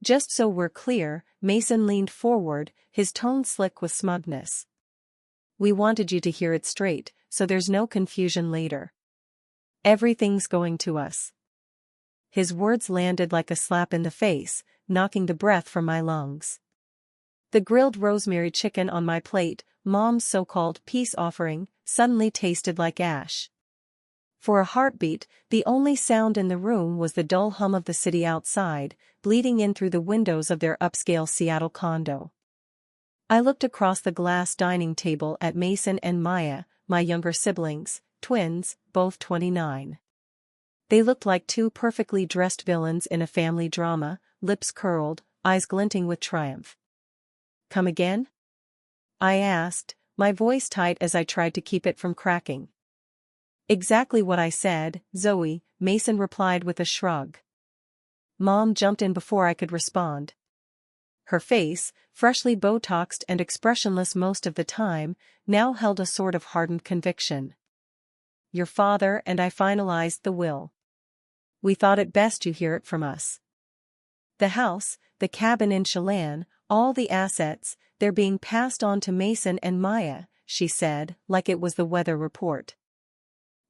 Just so we're clear, Mason leaned forward, his tone slick with smugness. We wanted you to hear it straight, so there's no confusion later. Everything's going to us. His words landed like a slap in the face, knocking the breath from my lungs. The grilled rosemary chicken on my plate, Mom's so-called peace offering, suddenly tasted like ash. For a heartbeat, the only sound in the room was the dull hum of the city outside, bleeding in through the windows of their upscale Seattle condo. I looked across the glass dining table at Mason and Maya, my younger siblings, twins, both 29. They looked like two perfectly dressed villains in a family drama, lips curled, eyes glinting with triumph. Come again? I asked, my voice tight as I tried to keep it from cracking. Exactly what I said, Zoe, Mason replied with a shrug. Mom jumped in before I could respond. Her face, freshly Botoxed and expressionless most of the time, now held a sort of hardened conviction. Your father and I finalized the will. We thought it best you hear it from us. The house, the cabin in Chelan, all the assets, they're being passed on to Mason and Maya, she said, like it was the weather report.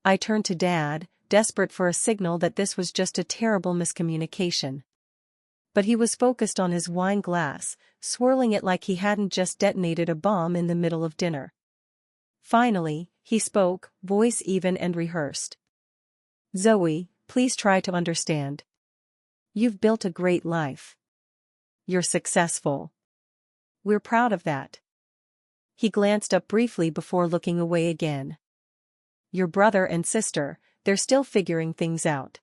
I turned to Dad, desperate for a signal that this was just a terrible miscommunication. But he was focused on his wine glass, swirling it like he hadn't just detonated a bomb in the middle of dinner. Finally, he spoke, voice even and rehearsed. Zoe, please try to understand. You've built a great life. You're successful. We're proud of that. He glanced up briefly before looking away again. Your brother and sister, they're still figuring things out.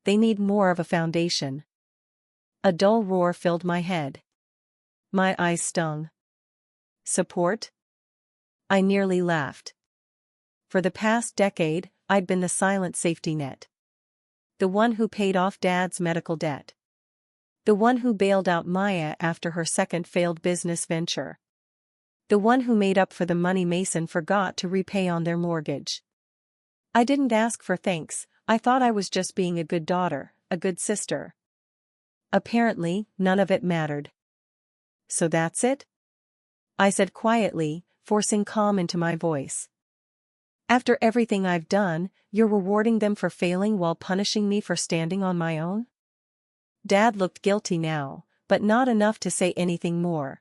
They need more of a foundation. A dull roar filled my head. My eyes stung. Support? I nearly laughed. For the past decade, I'd been the silent safety net. The one who paid off Dad's medical debt. The one who bailed out Maya after her second failed business venture. The one who made up for the money Mason forgot to repay on their mortgage. I didn't ask for thanks, I thought I was just being a good daughter, a good sister. Apparently, none of it mattered. So that's it? I said quietly, forcing calm into my voice. After everything I've done, you're rewarding them for failing while punishing me for standing on my own? Dad looked guilty now, but not enough to say anything more.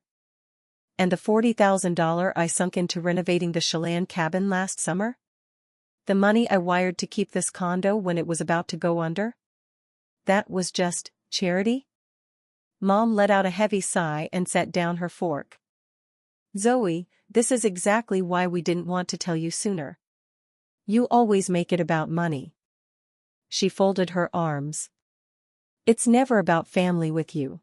And the $40,000 I sunk into renovating the Chelan cabin last summer? The money I wired to keep this condo when it was about to go under? That was just charity? Mom let out a heavy sigh and set down her fork. Zoe, this is exactly why we didn't want to tell you sooner. You always make it about money. She folded her arms. It's never about family with you.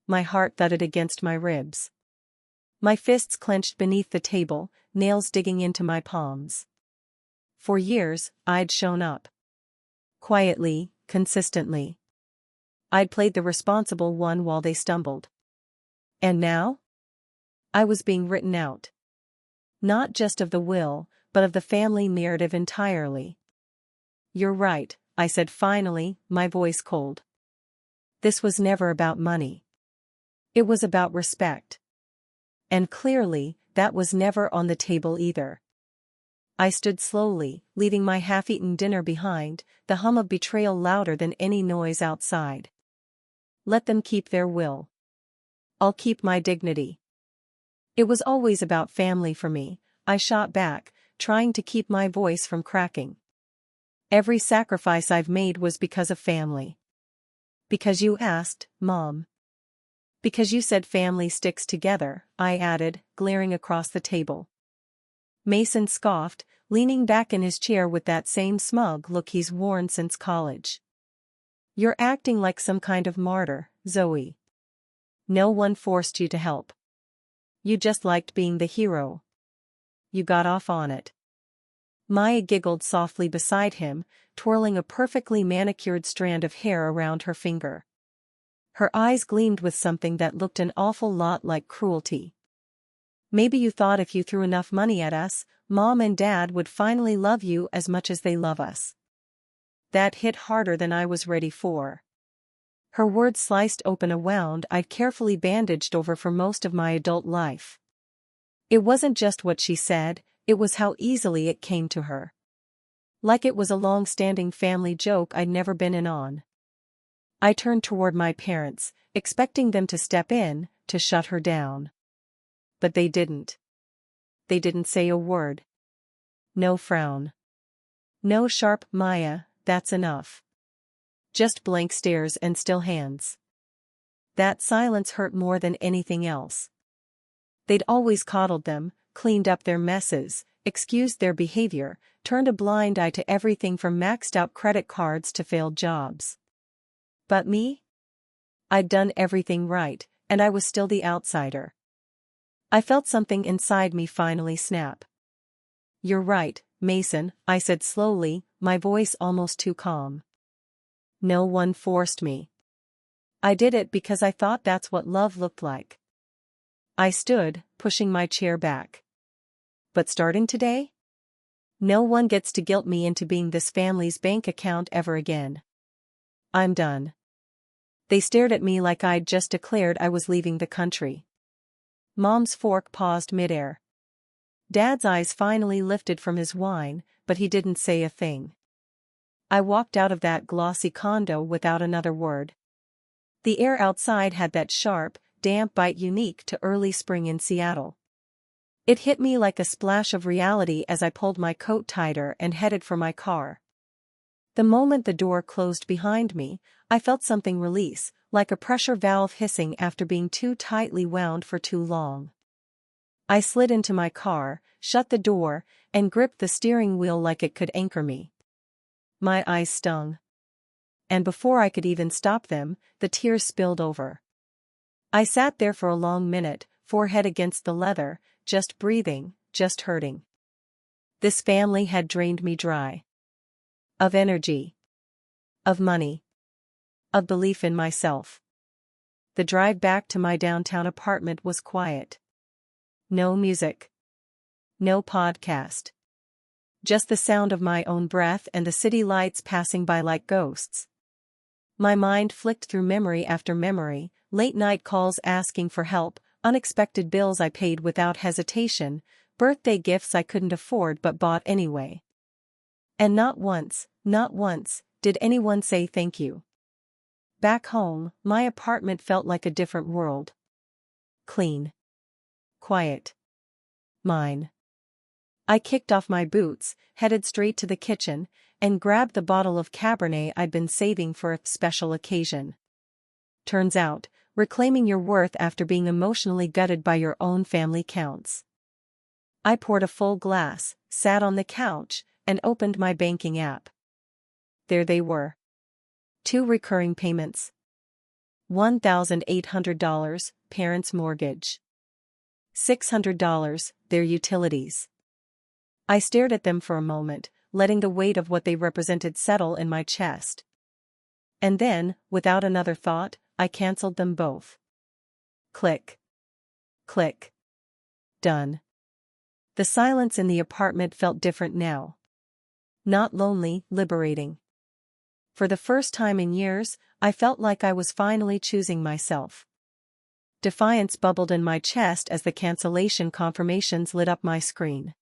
My heart thudded against my ribs. My fists clenched beneath the table, nails digging into my palms. For years, I'd shown up. Quietly, consistently. I'd played the responsible one while they stumbled. And now? I was being written out. Not just of the will, but of the family narrative entirely. You're right, I said finally, my voice cold. This was never about money. It was about respect. And clearly, that was never on the table either. I stood slowly, leaving my half-eaten dinner behind, the hum of betrayal louder than any noise outside. Let them keep their will. I'll keep my dignity. It was always about family for me, I shot back, trying to keep my voice from cracking. Every sacrifice I've made was because of family. Because you asked, Mom. Because you said family sticks together, I added, glaring across the table. Mason scoffed, leaning back in his chair with that same smug look he's worn since college. You're acting like some kind of martyr, Zoe. No one forced you to help. You just liked being the hero. You got off on it. Maya giggled softly beside him, twirling a perfectly manicured strand of hair around her finger. Her eyes gleamed with something that looked an awful lot like cruelty. Maybe you thought if you threw enough money at us, Mom and Dad would finally love you as much as they love us. That hit harder than I was ready for. Her words sliced open a wound I'd carefully bandaged over for most of my adult life. It wasn't just what she said, it was how easily it came to her. Like it was a long-standing family joke I'd never been in on. I turned toward my parents, expecting them to step in, to shut her down. But they didn't. They didn't say a word. No frown. No sharp, "Maya, that's enough." Just blank stares and still hands. That silence hurt more than anything else. They'd always coddled them, cleaned up their messes, excused their behavior, turned a blind eye to everything from maxed-out credit cards to failed jobs. But me? I'd done everything right, and I was still the outsider. I felt something inside me finally snap. "You're right, Mason," I said slowly, my voice almost too calm. "No one forced me. I did it because I thought that's what love looked like." I stood, pushing my chair back. "But starting today? No one gets to guilt me into being this family's bank account ever again. I'm done." They stared at me like I'd just declared I was leaving the country. Mom's fork paused midair. Dad's eyes finally lifted from his wine, but he didn't say a thing. I walked out of that glossy condo without another word. The air outside had that sharp, damp bite unique to early spring in Seattle. It hit me like a splash of reality as I pulled my coat tighter and headed for my car. The moment the door closed behind me, I felt something release, like a pressure valve hissing after being too tightly wound for too long. I slid into my car, shut the door, and gripped the steering wheel like it could anchor me. My eyes stung. And before I could even stop them, the tears spilled over. I sat there for a long minute, forehead against the leather, just breathing, just hurting. This family had drained me dry. Of energy. Of money. Of belief in myself. The drive back to my downtown apartment was quiet. No music. No podcast. Just the sound of my own breath and the city lights passing by like ghosts. My mind flicked through memory after memory, late-night calls asking for help, unexpected bills I paid without hesitation, birthday gifts I couldn't afford but bought anyway. And not once, did anyone say thank you. Back home, my apartment felt like a different world. Clean. Quiet. Mine. I kicked off my boots, headed straight to the kitchen, and grabbed the bottle of Cabernet I'd been saving for a special occasion. Turns out, reclaiming your worth after being emotionally gutted by your own family counts. I poured a full glass, sat on the couch, and opened my banking app. There they were. 2 recurring payments. $1,800, parents' mortgage. $600, their utilities. I stared at them for a moment, letting the weight of what they represented settle in my chest. And then, without another thought, I canceled them both. Click. Click. Done. The silence in the apartment felt different now. Not lonely, liberating. For the first time in years, I felt like I was finally choosing myself. Defiance bubbled in my chest as the cancellation confirmations lit up my screen.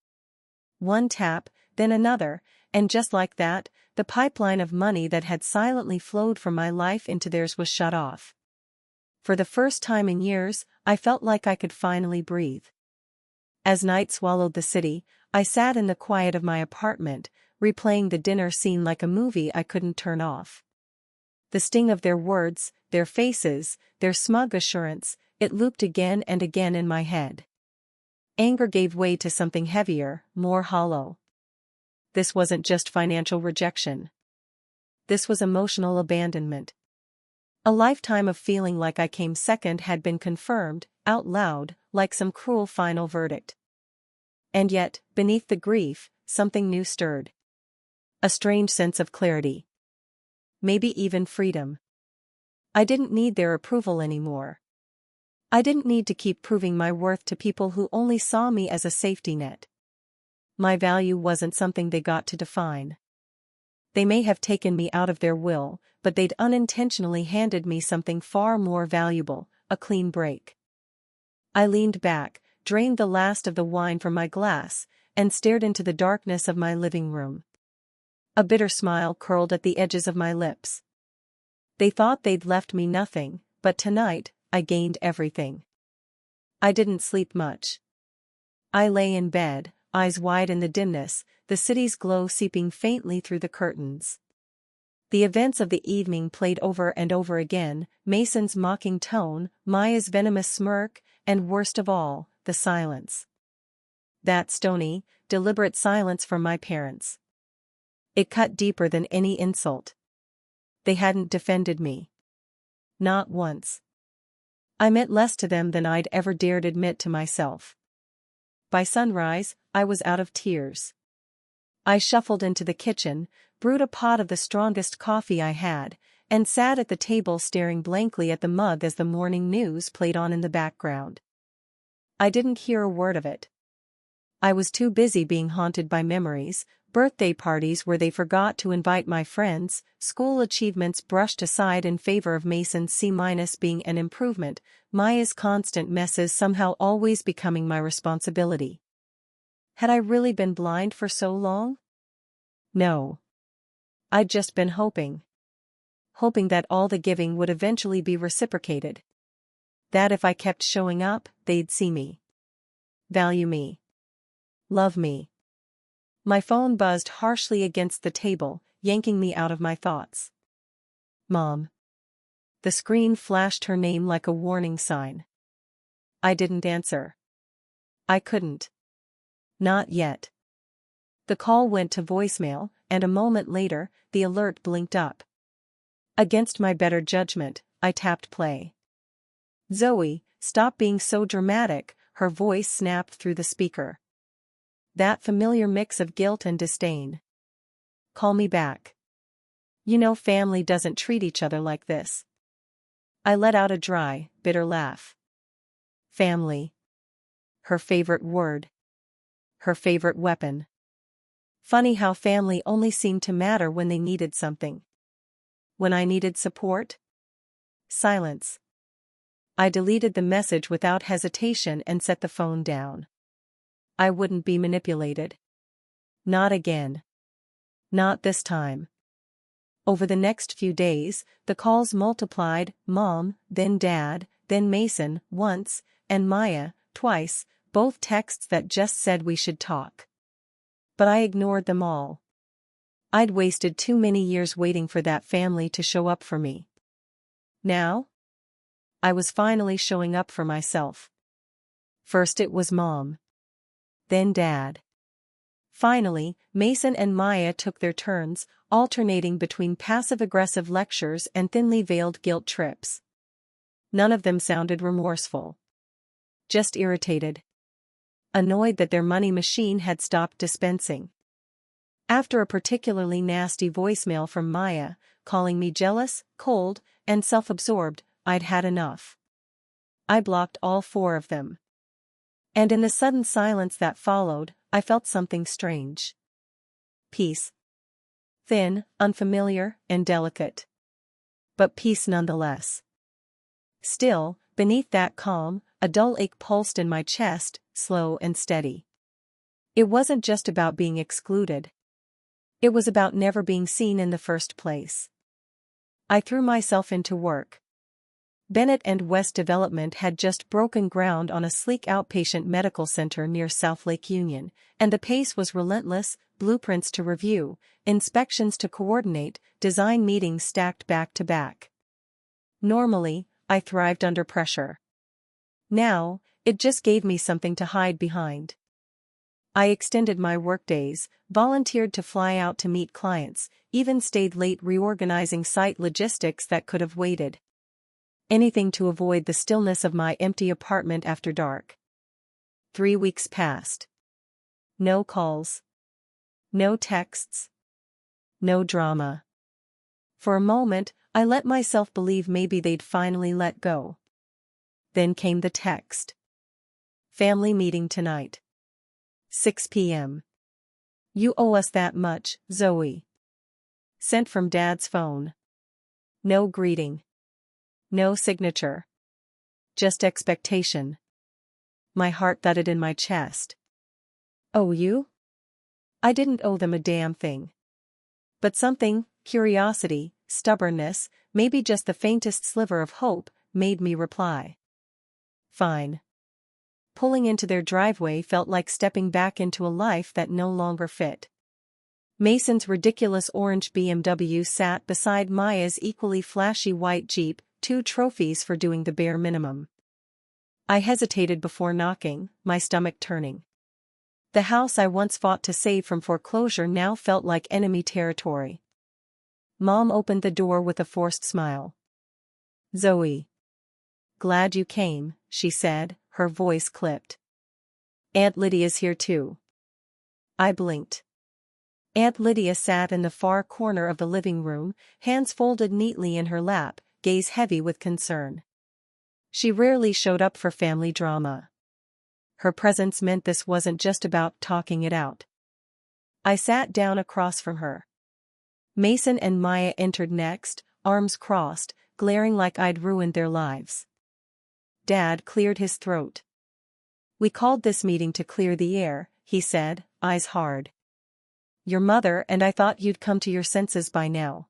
One tap, then another, and just like that, the pipeline of money that had silently flowed from my life into theirs was shut off. For the first time in years, I felt like I could finally breathe. As night swallowed the city, I sat in the quiet of my apartment, replaying the dinner scene like a movie I couldn't turn off. The sting of their words, their faces, their smug assurance, it looped again and again in my head. Anger gave way to something heavier, more hollow. This wasn't just financial rejection. This was emotional abandonment. A lifetime of feeling like I came second had been confirmed, out loud, like some cruel final verdict. And yet, beneath the grief, something new stirred. A strange sense of clarity. Maybe even freedom. I didn't need their approval anymore. I didn't need to keep proving my worth to people who only saw me as a safety net. My value wasn't something they got to define. They may have taken me out of their will, but they'd unintentionally handed me something far more valuable, a clean break. I leaned back, drained the last of the wine from my glass, and stared into the darkness of my living room. A bitter smile curled at the edges of my lips. They thought they'd left me nothing, but tonight, I gained everything. I didn't sleep much. I lay in bed, eyes wide in the dimness, the city's glow seeping faintly through the curtains. The events of the evening played over and over again, Mason's mocking tone, Maya's venomous smirk, and worst of all, the silence. That stony, deliberate silence from my parents. It cut deeper than any insult. They hadn't defended me. Not once. I meant less to them than I'd ever dared admit to myself. By sunrise, I was out of tears. I shuffled into the kitchen, brewed a pot of the strongest coffee I had, and sat at the table staring blankly at the mug as the morning news played on in the background. I didn't hear a word of it. I was too busy being haunted by memories, birthday parties where they forgot to invite my friends, school achievements brushed aside in favor of Mason's C- being an improvement, Maya's constant messes somehow always becoming my responsibility. Had I really been blind for so long? No. I'd just been hoping. Hoping that all the giving would eventually be reciprocated. That if I kept showing up, they'd see me. Value me. Love me. My phone buzzed harshly against the table, yanking me out of my thoughts. Mom. The screen flashed her name like a warning sign. I didn't answer. I couldn't. Not yet. The call went to voicemail, and a moment later, the alert blinked up. Against my better judgment, I tapped play. Zoe, stop being so dramatic, her voice snapped through the speaker. That familiar mix of guilt and disdain. Call me back. You know family doesn't treat each other like this. I let out a dry, bitter laugh. Family. Her favorite word. Her favorite weapon. Funny how family only seemed to matter when they needed something. When I needed support? Silence. I deleted the message without hesitation and set the phone down. I wouldn't be manipulated. Not again. Not this time. Over the next few days, the calls multiplied, Mom, then Dad, then Mason, once, and Maya, twice, both texts that just said we should talk. But I ignored them all. I'd wasted too many years waiting for that family to show up for me. Now? I was finally showing up for myself. First it was Mom. Then Dad. Finally, Mason and Maya took their turns, alternating between passive-aggressive lectures and thinly veiled guilt trips. None of them sounded remorseful. Just irritated. Annoyed that their money machine had stopped dispensing. After a particularly nasty voicemail from Maya, calling me jealous, cold, and self-absorbed, I'd had enough. I blocked all four of them. And in the sudden silence that followed, I felt something strange. Peace. Thin, unfamiliar, and delicate. But peace nonetheless. Still, beneath that calm, a dull ache pulsed in my chest, slow and steady. It wasn't just about being excluded. It was about never being seen in the first place. I threw myself into work. Bennett and West Development had just broken ground on a sleek outpatient medical center near South Lake Union, and the pace was relentless, blueprints to review, inspections to coordinate, design meetings stacked back to back. Normally, I thrived under pressure. Now, it just gave me something to hide behind. I extended my workdays, volunteered to fly out to meet clients, even stayed late reorganizing site logistics that could have waited. Anything to avoid the stillness of my empty apartment after dark. 3 weeks passed. No calls. No texts. No drama. For a moment, I let myself believe maybe they'd finally let go. Then came the text. Family meeting tonight. 6 p.m. You owe us that much, Zoe. Sent from Dad's phone. No greeting. No signature. Just expectation. My heart thudded in my chest. Oh, you? I didn't owe them a damn thing. But something, curiosity, stubbornness, maybe just the faintest sliver of hope, made me reply. Fine. Pulling into their driveway felt like stepping back into a life that no longer fit. Mason's ridiculous orange BMW sat beside Maya's equally flashy white Jeep, 2 trophies for doing the bare minimum. I hesitated before knocking, my stomach turning. The house I once fought to save from foreclosure now felt like enemy territory. Mom opened the door with a forced smile. Zoe. Glad you came, she said, her voice clipped. Aunt Lydia's here too. I blinked. Aunt Lydia sat in the far corner of the living room, hands folded neatly in her lap, gaze heavy with concern. She rarely showed up for family drama. Her presence meant this wasn't just about talking it out. I sat down across from her. Mason and Maya entered next, arms crossed, glaring like I'd ruined their lives. Dad cleared his throat. We called this meeting to clear the air, he said, eyes hard. Your mother and I thought you'd come to your senses by now.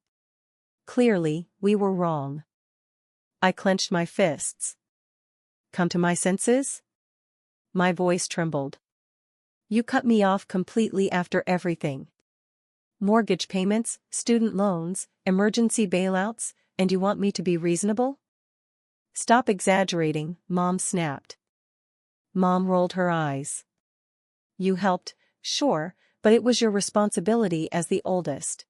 Clearly, we were wrong. I clenched my fists. Come to my senses? My voice trembled. You cut me off completely after everything. Mortgage payments, student loans, emergency bailouts, and you want me to be reasonable? Stop exaggerating, Mom snapped. Mom rolled her eyes. You helped, sure, but it was your responsibility as the oldest.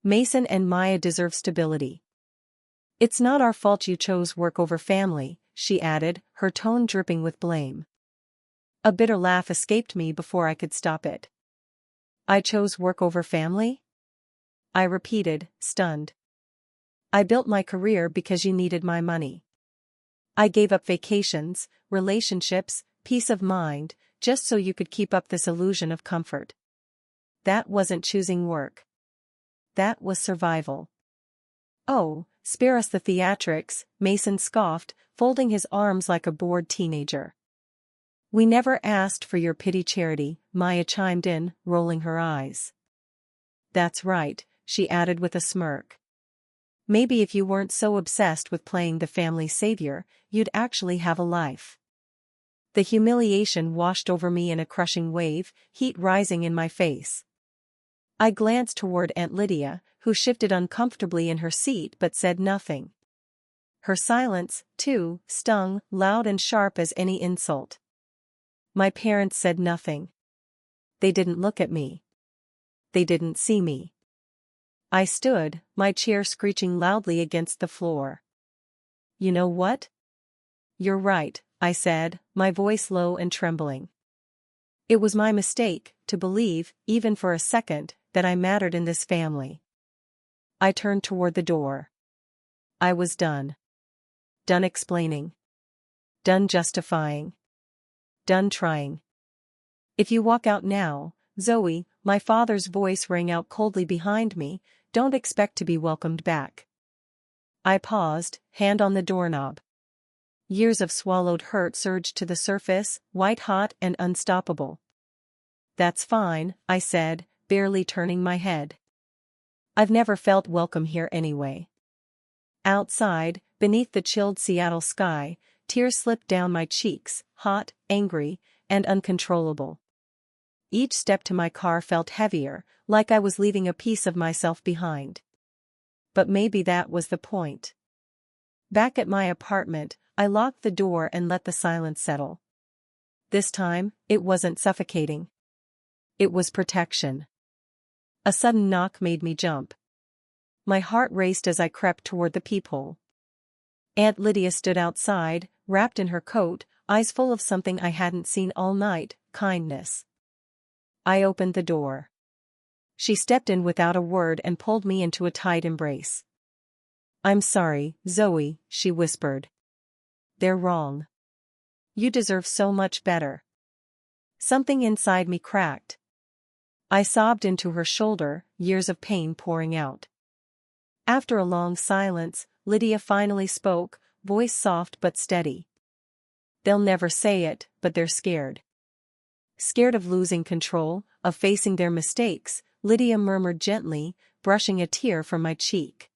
Mason and Maya deserve stability. It's not our fault you chose work over family, she added, her tone dripping with blame. A bitter laugh escaped me before I could stop it. I chose work over family? I repeated, stunned. I built my career because you needed my money. I gave up vacations, relationships, peace of mind, just so you could keep up this illusion of comfort. That wasn't choosing work. That was survival. Oh, spare us the theatrics, Mason scoffed, folding his arms like a bored teenager. We never asked for your pity charity, Maya chimed in, rolling her eyes. That's right, she added with a smirk. Maybe if you weren't so obsessed with playing the family savior, you'd actually have a life. The humiliation washed over me in a crushing wave, heat rising in my face. I glanced toward Aunt Lydia, who shifted uncomfortably in her seat but said nothing. Her silence, too, stung, loud and sharp as any insult. My parents said nothing. They didn't look at me. They didn't see me. I stood, my chair screeching loudly against the floor. You know what? You're right, I said, my voice low and trembling. It was my mistake, to believe, even for a second, that I mattered in this family. I turned toward the door. I was done. Done explaining. Done justifying. Done trying. If you walk out now, Zoe, my father's voice rang out coldly behind me, don't expect to be welcomed back. I paused, hand on the doorknob. Years of swallowed hurt surged to the surface, white-hot and unstoppable. That's fine, I said, barely turning my head. I've never felt welcome here anyway. Outside, beneath the chilled Seattle sky, tears slipped down my cheeks, hot, angry, and uncontrollable. Each step to my car felt heavier, like I was leaving a piece of myself behind. But maybe that was the point. Back at my apartment, I locked the door and let the silence settle. This time, it wasn't suffocating. It was protection. A sudden knock made me jump. My heart raced as I crept toward the peephole. Aunt Lydia stood outside, wrapped in her coat, eyes full of something I hadn't seen all night, kindness. I opened the door. She stepped in without a word and pulled me into a tight embrace. I'm sorry, Zoe, she whispered. They're wrong. You deserve so much better. Something inside me cracked. I sobbed into her shoulder, years of pain pouring out. After a long silence, Lydia finally spoke, voice soft but steady. They'll never say it, but they're scared. Scared of losing control, of facing their mistakes, Lydia murmured gently, brushing a tear from my cheek.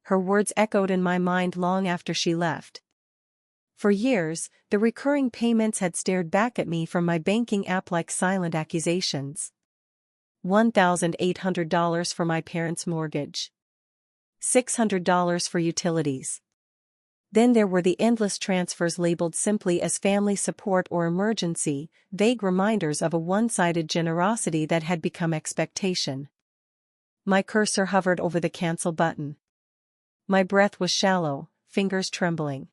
Her words echoed in my mind long after she left. For years, the recurring payments had stared back at me from my banking app like silent accusations. $1,800 for my parents' mortgage. $600 for utilities. Then there were the endless transfers labeled simply as family support or emergency, vague reminders of a one-sided generosity that had become expectation. My cursor hovered over the cancel button. My breath was shallow, fingers trembling.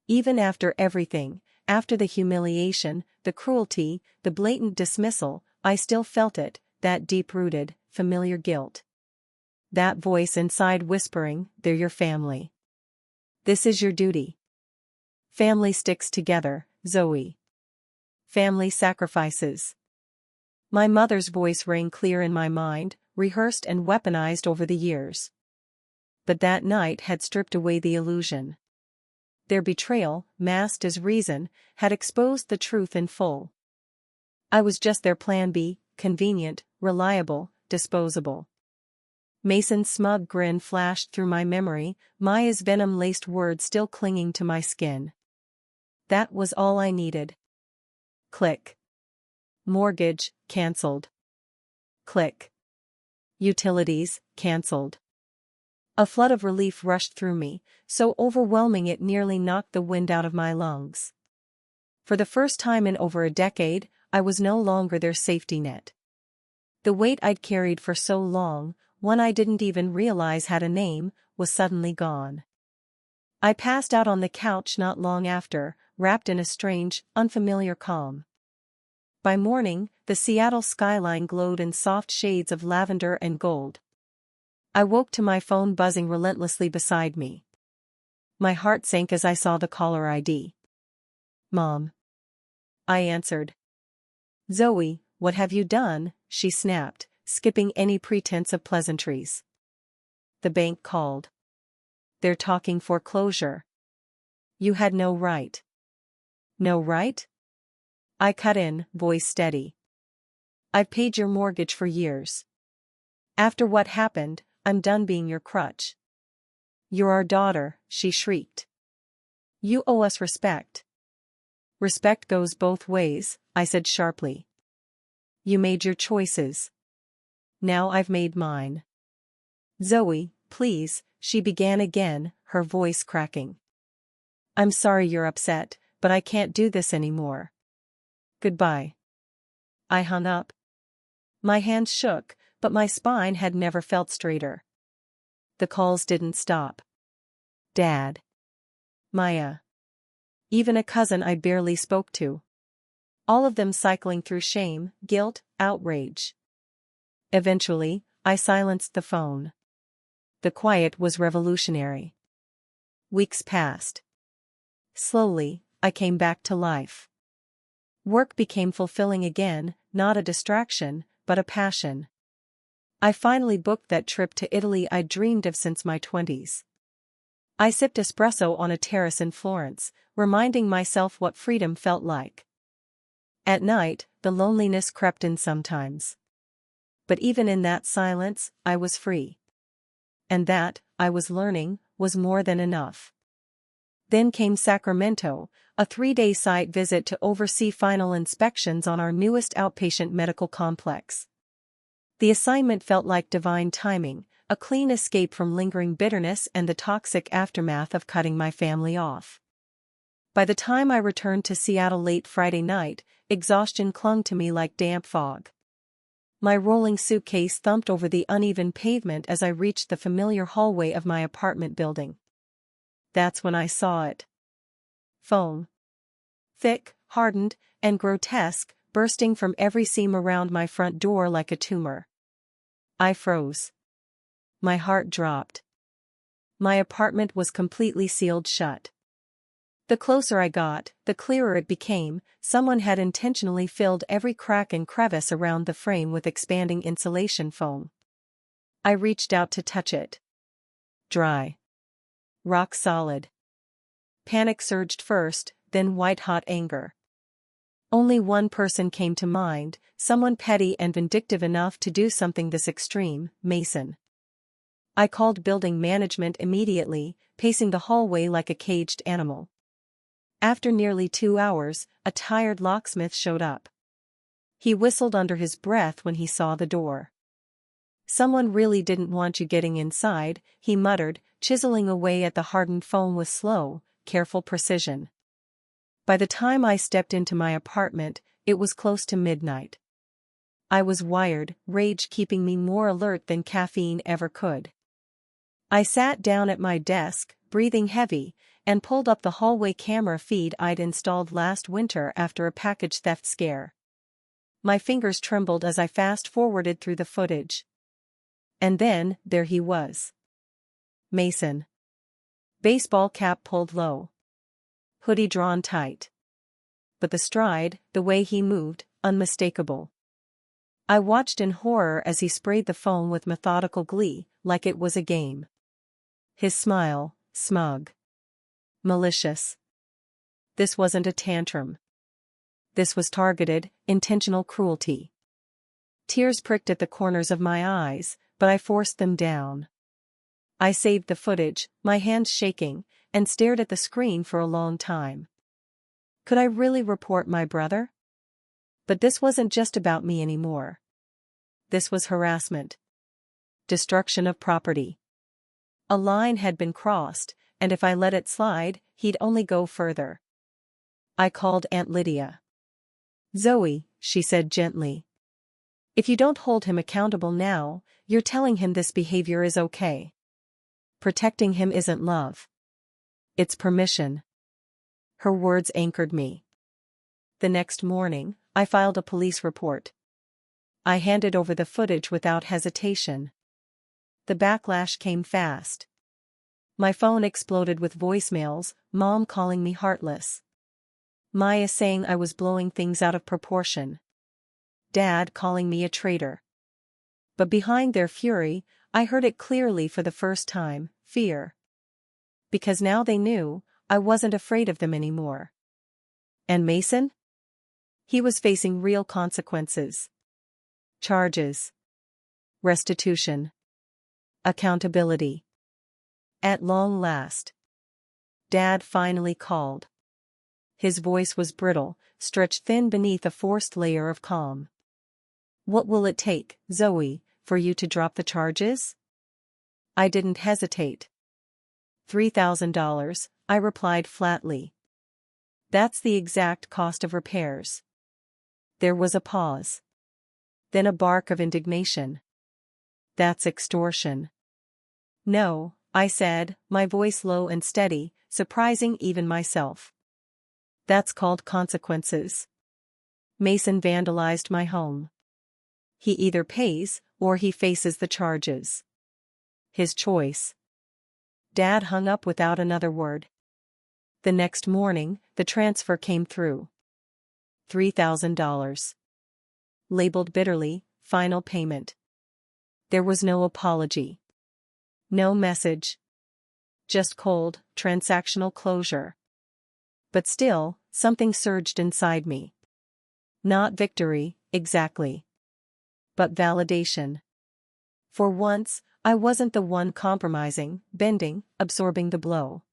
Even after everything, after the humiliation, the cruelty, the blatant dismissal, I still felt it, that deep-rooted, familiar guilt. That voice inside whispering, "They're your family. This is your duty. Family sticks together, Zoe. Family sacrifices." My mother's voice rang clear in my mind, rehearsed and weaponized over the years. But that night had stripped away the illusion. Their betrayal, masked as reason, had exposed the truth in full. I was just their plan B, convenient, reliable, disposable. Mason's smug grin flashed through my memory, Maya's venom-laced words still clinging to my skin. That was all I needed. Click. Mortgage, cancelled. Click. Utilities, cancelled. A flood of relief rushed through me, so overwhelming it nearly knocked the wind out of my lungs. For the first time in over a decade, I was no longer their safety net. The weight I'd carried for so long, one I didn't even realize had a name, was suddenly gone. I passed out on the couch not long after, wrapped in a strange, unfamiliar calm. By morning, the Seattle skyline glowed in soft shades of lavender and gold. I woke to my phone buzzing relentlessly beside me. My heart sank as I saw the caller ID. "Mom." I answered. "Zoe, what have you done?" she snapped, skipping any pretense of pleasantries. "The bank called. They're talking foreclosure. You had no right." "No right?" I cut in, voice steady. "I've paid your mortgage for years. After what happened, I'm done being your crutch." "You're our daughter," she shrieked. "You owe us respect." "Respect goes both ways," I said sharply. "You made your choices. Now I've made mine." "Zoe, please," she began again, her voice cracking. "I'm sorry you're upset, but I can't do this anymore. Goodbye." I hung up. My hands shook, but my spine had never felt straighter. The calls didn't stop. Dad. Maya. Even a cousin I barely spoke to. All of them cycling through shame, guilt, outrage. Eventually, I silenced the phone. The quiet was revolutionary. Weeks passed. Slowly, I came back to life. Work became fulfilling again, not a distraction, but a passion. I finally booked that trip to Italy I'd dreamed of since my 20s. I sipped espresso on a terrace in Florence, reminding myself what freedom felt like. At night, the loneliness crept in sometimes. But even in that silence, I was free. And that, I was learning, was more than enough. Then came Sacramento, a 3-day site visit to oversee final inspections on our newest outpatient medical complex. The assignment felt like divine timing, a clean escape from lingering bitterness and the toxic aftermath of cutting my family off. By the time I returned to Seattle late Friday night, exhaustion clung to me like damp fog. My rolling suitcase thumped over the uneven pavement as I reached the familiar hallway of my apartment building. That's when I saw it. Foam. Thick, hardened, and grotesque, bursting from every seam around my front door like a tumor. I froze. My heart dropped. My apartment was completely sealed shut. The closer I got, the clearer it became. Someone had intentionally filled every crack and crevice around the frame with expanding insulation foam. I reached out to touch it. Dry. Rock solid. Panic surged first, then white-hot anger. Only one person came to mind, someone petty and vindictive enough to do something this extreme: Mason. I called building management immediately, pacing the hallway like a caged animal. After nearly 2 hours, a tired locksmith showed up. He whistled under his breath when he saw the door. "Someone really didn't want you getting inside," he muttered, chiseling away at the hardened foam with slow, careful precision. By the time I stepped into my apartment, it was close to midnight. I was wired, rage keeping me more alert than caffeine ever could. I sat down at my desk, breathing heavy, and pulled up the hallway camera feed I'd installed last winter after a package theft scare. My fingers trembled as I fast-forwarded through the footage. And then, there he was. Mason. Baseball cap pulled low. Hoodie drawn tight. But the stride, the way he moved, unmistakable. I watched in horror as he sprayed the foam with methodical glee, like it was a game. His smile, smug. Malicious. This wasn't a tantrum. This was targeted, intentional cruelty. Tears pricked at the corners of my eyes, but I forced them down. I saved the footage, my hands shaking, and stared at the screen for a long time. Could I really report my brother? But this wasn't just about me anymore. This was harassment. Destruction of property. A line had been crossed, and if I let it slide, he'd only go further. I called Aunt Lydia. "Zoe," she said gently. "If you don't hold him accountable now, you're telling him this behavior is okay. Protecting him isn't love. It's permission." Her words anchored me. The next morning, I filed a police report. I handed over the footage without hesitation. The backlash came fast. My phone exploded with voicemails, Mom calling me heartless. Maya saying I was blowing things out of proportion. Dad calling me a traitor. But behind their fury, I heard it clearly for the first time: fear. Because now they knew, I wasn't afraid of them anymore. And Mason? He was facing real consequences. Charges. Restitution. Accountability. At long last. Dad finally called. His voice was brittle, stretched thin beneath a forced layer of calm. "What will it take, Zoe, for you to drop the charges?" I didn't hesitate. $3,000, I replied flatly. "That's the exact cost of repairs." There was a pause. Then a bark of indignation. "That's extortion." "No," I said, my voice low and steady, surprising even myself. "That's called consequences. Mason vandalized my home. He either pays, or he faces the charges. His choice." Dad hung up without another word. The next morning, the transfer came through. $3,000. Labeled bitterly, final payment. There was no apology. No message. Just cold, transactional closure. But still, something surged inside me. Not victory, exactly. But validation. For once, I wasn't the one compromising, bending, absorbing the blow.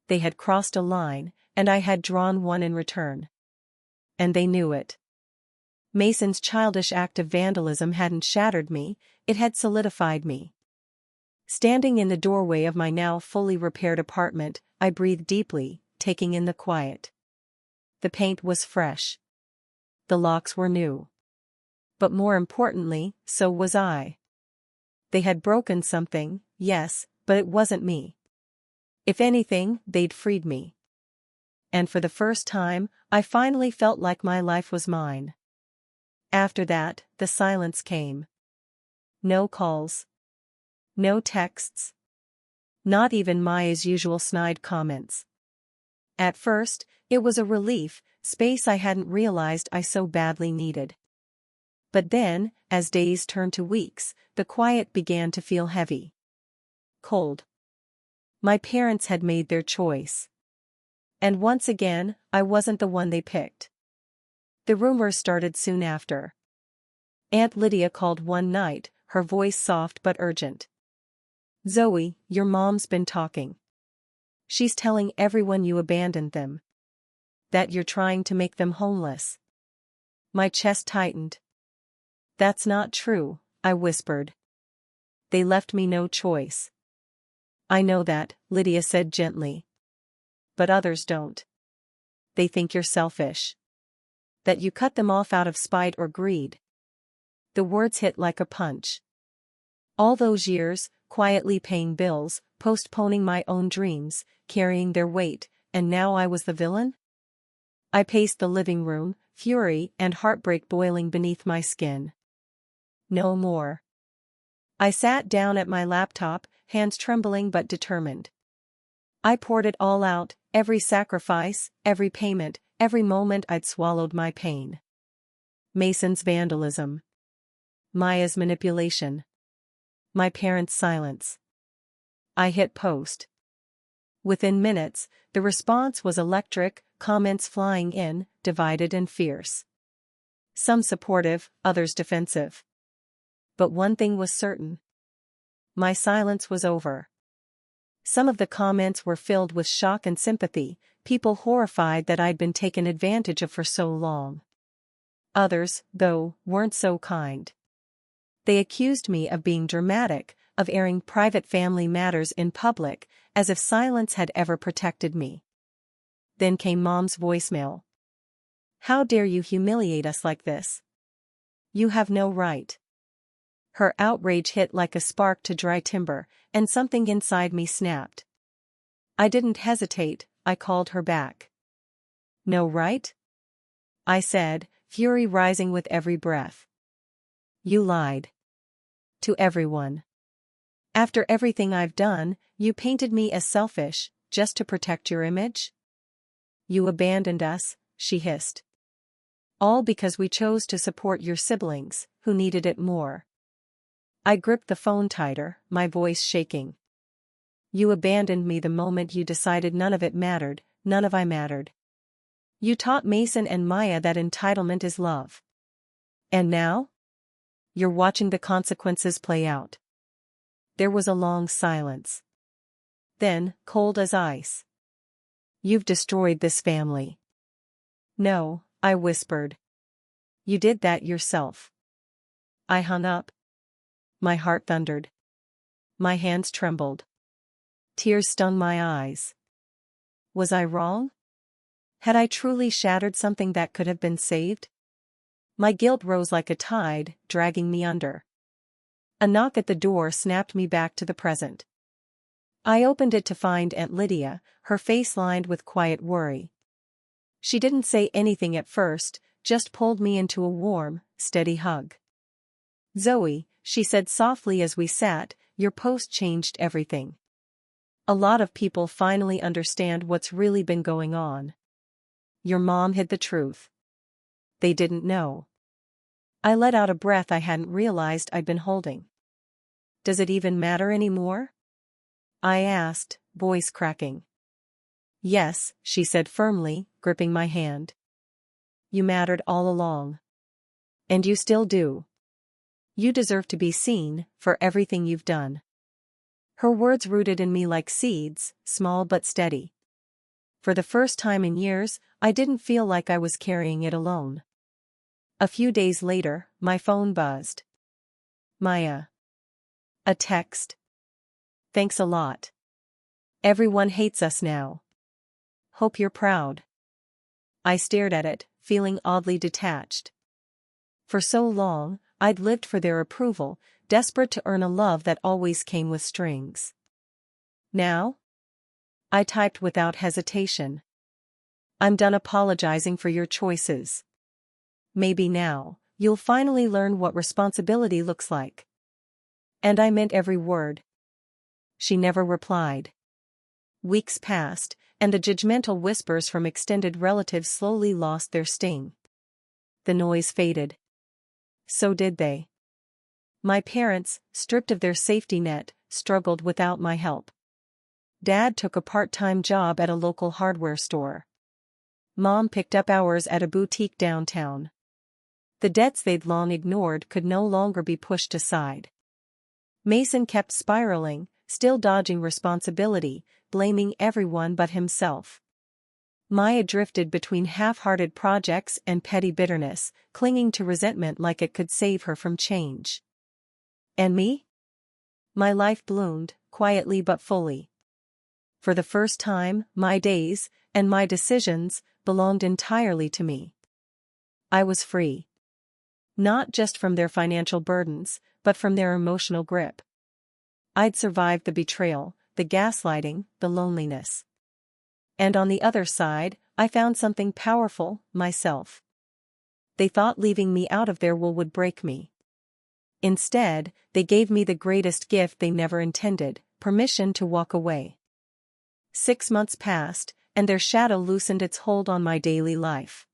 They had crossed a line, and I had drawn one in return. And they knew it. Mason's childish act of vandalism hadn't shattered me, it had solidified me. Standing in the doorway of my now fully repaired apartment, I breathed deeply, taking in the quiet. The paint was fresh. The locks were new. But more importantly, so was I. They had broken something, yes, but it wasn't me. If anything, they'd freed me. And for the first time, I finally felt like my life was mine. After that, the silence came. No calls. No texts. Not even Maya's usual snide comments. At first, it was a relief, space I hadn't realized I so badly needed. But then, as days turned to weeks, the quiet began to feel heavy. Cold. My parents had made their choice. And once again, I wasn't the one they picked. The rumors started soon after. Aunt Lydia called one night, her voice soft but urgent. "Zoe, your mom's been talking. She's telling everyone you abandoned them. That you're trying to make them homeless." My chest tightened. "That's not true," I whispered. "They left me no choice." "I know that," Lydia said gently. "But others don't. They think you're selfish. That you cut them off out of spite or greed." The words hit like a punch. All those years, quietly paying bills, postponing my own dreams, carrying their weight, and now I was the villain? I paced the living room, fury and heartbreak boiling beneath my skin. No more. I sat down at my laptop, hands trembling but determined. I poured it all out, every sacrifice, every payment, every moment I'd swallowed my pain. Mason's vandalism. Maya's manipulation. My parents' silence. I hit post. Within minutes, the response was electric, comments flying in, divided and fierce. Some supportive, others defensive. But one thing was certain. My silence was over. Some of the comments were filled with shock and sympathy, people horrified that I'd been taken advantage of for so long. Others, though, weren't so kind. They accused me of being dramatic, of airing private family matters in public, as if silence had ever protected me. Then came Mom's voicemail. "How dare you humiliate us like this? You have no right." Her outrage hit like a spark to dry timber, and something inside me snapped. I didn't hesitate, I called her back. "No right?" I said, fury rising with every breath. "You lied. To everyone. After everything I've done, you painted me as selfish, just to protect your image? You abandoned us," she hissed. "All because we chose to support your siblings, who needed it more." I gripped the phone tighter, my voice shaking. "You abandoned me the moment you decided none of it mattered, none of I mattered. You taught Mason and Maya that entitlement is love. And now? You're watching the consequences play out." There was a long silence. Then, cold as ice. "You've destroyed this family." "No," I whispered. "You did that yourself." I hung up. My heart thundered. My hands trembled. Tears stung my eyes. Was I wrong? Had I truly shattered something that could have been saved? My guilt rose like a tide, dragging me under. A knock at the door snapped me back to the present. I opened it to find Aunt Lydia, her face lined with quiet worry. She didn't say anything at first, just pulled me into a warm, steady hug. "Zoe," she said softly as we sat, "your post changed everything. A lot of people finally understand what's really been going on. Your mom hid the truth. They didn't know." I let out a breath I hadn't realized I'd been holding. "Does it even matter anymore?" I asked, voice cracking. "Yes," she said firmly, gripping my hand. "You mattered all along. And you still do. You deserve to be seen, for everything you've done." Her words rooted in me like seeds, small but steady. For the first time in years, I didn't feel like I was carrying it alone. A few days later, my phone buzzed. "Maya." A text. "Thanks a lot. Everyone hates us now. Hope you're proud." I stared at it, feeling oddly detached. For so long, I'd lived for their approval, desperate to earn a love that always came with strings. Now? I typed without hesitation. "I'm done apologizing for your choices. Maybe now, you'll finally learn what responsibility looks like." And I meant every word. She never replied. Weeks passed, and the judgmental whispers from extended relatives slowly lost their sting. The noise faded. So did they. My parents, stripped of their safety net, struggled without my help. Dad took a part-time job at a local hardware store. Mom picked up hours at a boutique downtown. The debts they'd long ignored could no longer be pushed aside. Mason kept spiraling, still dodging responsibility, blaming everyone but himself. Maya drifted between half-hearted projects and petty bitterness, clinging to resentment like it could save her from change. And me? My life bloomed, quietly but fully. For the first time, my days, and my decisions, belonged entirely to me. I was free. Not just from their financial burdens, but from their emotional grip. I'd survived the betrayal, the gaslighting, the loneliness. And on the other side, I found something powerful, myself. They thought leaving me out of their will would break me. Instead, they gave me the greatest gift they never intended, permission to walk away. 6 months passed, and their shadow loosened its hold on my daily life.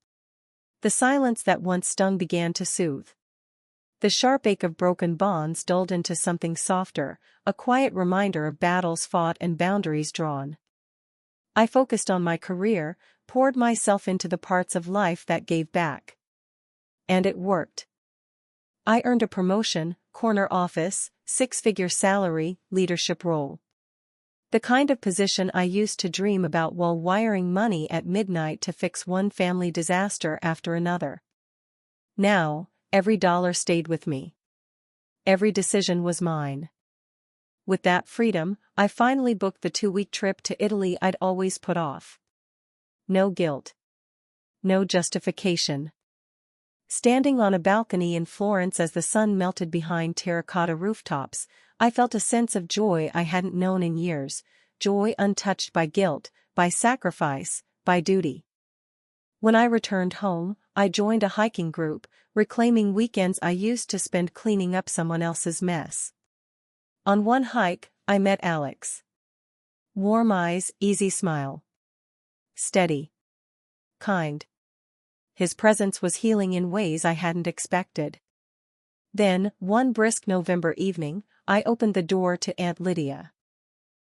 The silence that once stung began to soothe. The sharp ache of broken bonds dulled into something softer, a quiet reminder of battles fought and boundaries drawn. I focused on my career, poured myself into the parts of life that gave back. And it worked. I earned a promotion, corner office, 6-figure salary, leadership role. The kind of position I used to dream about while wiring money at midnight to fix one family disaster after another. Now, every dollar stayed with me. Every decision was mine. With that freedom, I finally booked the 2-week trip to Italy I'd always put off. No guilt. No justification. Standing on a balcony in Florence as the sun melted behind terracotta rooftops, I felt a sense of joy I hadn't known in years, joy untouched by guilt, by sacrifice, by duty. When I returned home, I joined a hiking group, reclaiming weekends I used to spend cleaning up someone else's mess. On one hike, I met Alex. Warm eyes, easy smile. Steady. Kind. His presence was healing in ways I hadn't expected. Then, one brisk November evening, I opened the door to Aunt Lydia.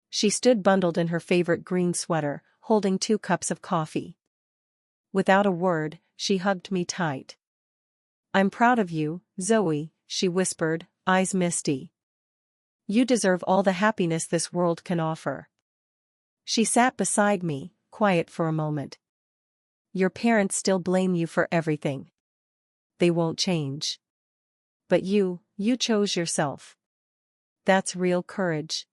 She stood bundled in her favorite green sweater, holding 2 cups of coffee. Without a word, she hugged me tight. "I'm proud of you, Zoe," she whispered, eyes misty. "You deserve all the happiness this world can offer." She sat beside me, quiet for a moment. "Your parents still blame you for everything. They won't change. But you chose yourself. That's real courage."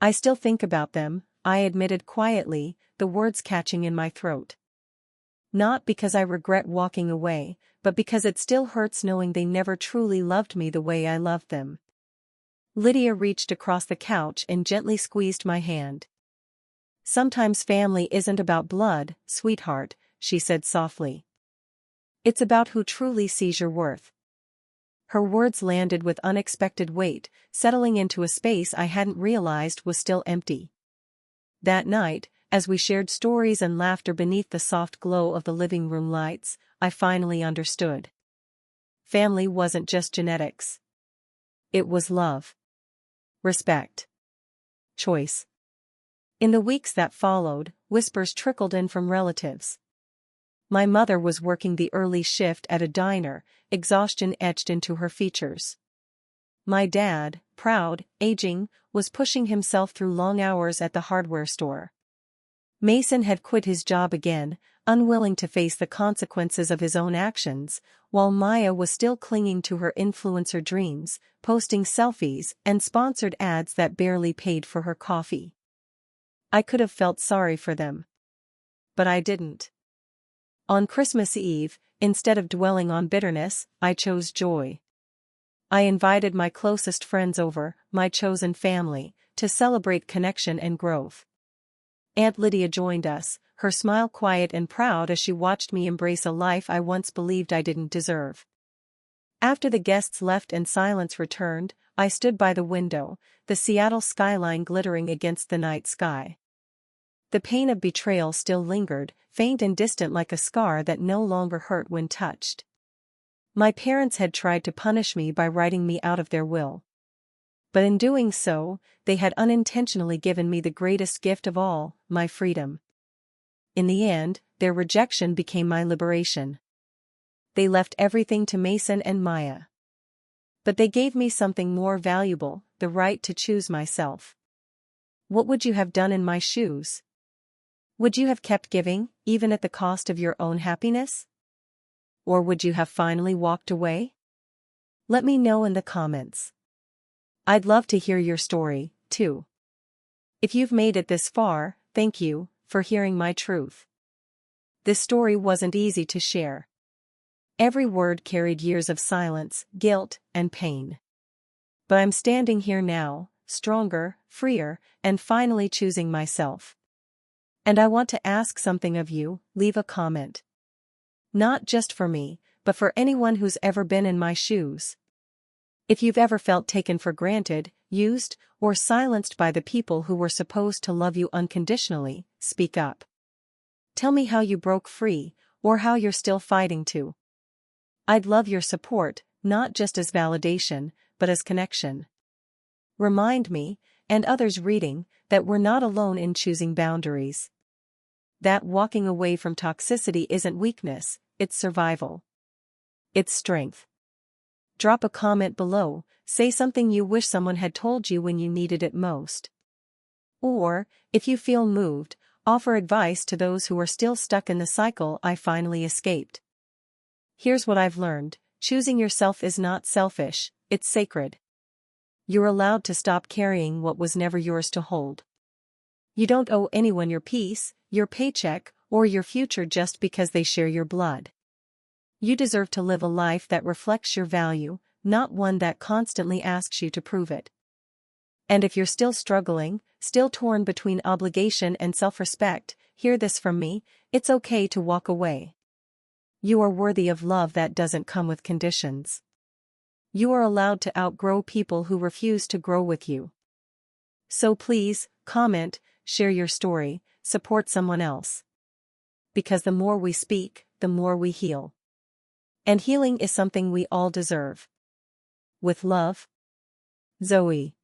"I still think about them," I admitted quietly, the words catching in my throat. "Not because I regret walking away, but because it still hurts knowing they never truly loved me the way I loved them." Lydia reached across the couch and gently squeezed my hand. "Sometimes family isn't about blood, sweetheart," she said softly. "It's about who truly sees your worth." Her words landed with unexpected weight, settling into a space I hadn't realized was still empty. That night, as we shared stories and laughter beneath the soft glow of the living room lights, I finally understood. Family wasn't just genetics. It was love. Respect. Choice. In the weeks that followed, whispers trickled in from relatives. My mother was working the early shift at a diner, exhaustion etched into her features. My dad, proud, aging, was pushing himself through long hours at the hardware store. Mason had quit his job again, unwilling to face the consequences of his own actions, while Maya was still clinging to her influencer dreams, posting selfies and sponsored ads that barely paid for her coffee. I could have felt sorry for them. But I didn't. On Christmas Eve, instead of dwelling on bitterness, I chose joy. I invited my closest friends over, my chosen family, to celebrate connection and growth. Aunt Lydia joined us, her smile quiet and proud as she watched me embrace a life I once believed I didn't deserve. After the guests left and silence returned, I stood by the window, the Seattle skyline glittering against the night sky. the pain of betrayal still lingered, faint and distant like a scar that no longer hurt when touched. My parents had tried to punish me by writing me out of their will. But in doing so, they had unintentionally given me the greatest gift of all, my freedom. In the end, their rejection became my liberation. They left everything to Mason and Maya. But they gave me something more valuable, the right to choose myself. What would you have done in my shoes? Would you have kept giving, even at the cost of your own happiness? Or would you have finally walked away? Let me know in the comments. I'd love to hear your story, too. If you've made it this far, thank you for hearing my truth. This story wasn't easy to share. Every word carried years of silence, guilt, and pain. But I'm standing here now, stronger, freer, and finally choosing myself. And I want to ask something of you, leave a comment. Not just for me, but for anyone who's ever been in my shoes. If you've ever felt taken for granted, used, or silenced by the people who were supposed to love you unconditionally, speak up. Tell me how you broke free, or how you're still fighting to. I'd love your support, not just as validation, but as connection. Remind me, and others reading, that we're not alone in choosing boundaries. That walking away from toxicity isn't weakness, it's survival. It's strength. Drop a comment below, say something you wish someone had told you when you needed it most. Or, if you feel moved, offer advice to those who are still stuck in the cycle I finally escaped. Here's what I've learned: choosing yourself is not selfish, it's sacred. You're allowed to stop carrying what was never yours to hold. You don't owe anyone your peace, your paycheck, or your future just because they share your blood. You deserve to live a life that reflects your value, not one that constantly asks you to prove it. And if you're still struggling, still torn between obligation and self-respect, hear this from me: it's okay to walk away. You are worthy of love that doesn't come with conditions. You are allowed to outgrow people who refuse to grow with you. So please, comment, share your story, support someone else. Because the more we speak, the more we heal. And healing is something we all deserve. With love, Zoe.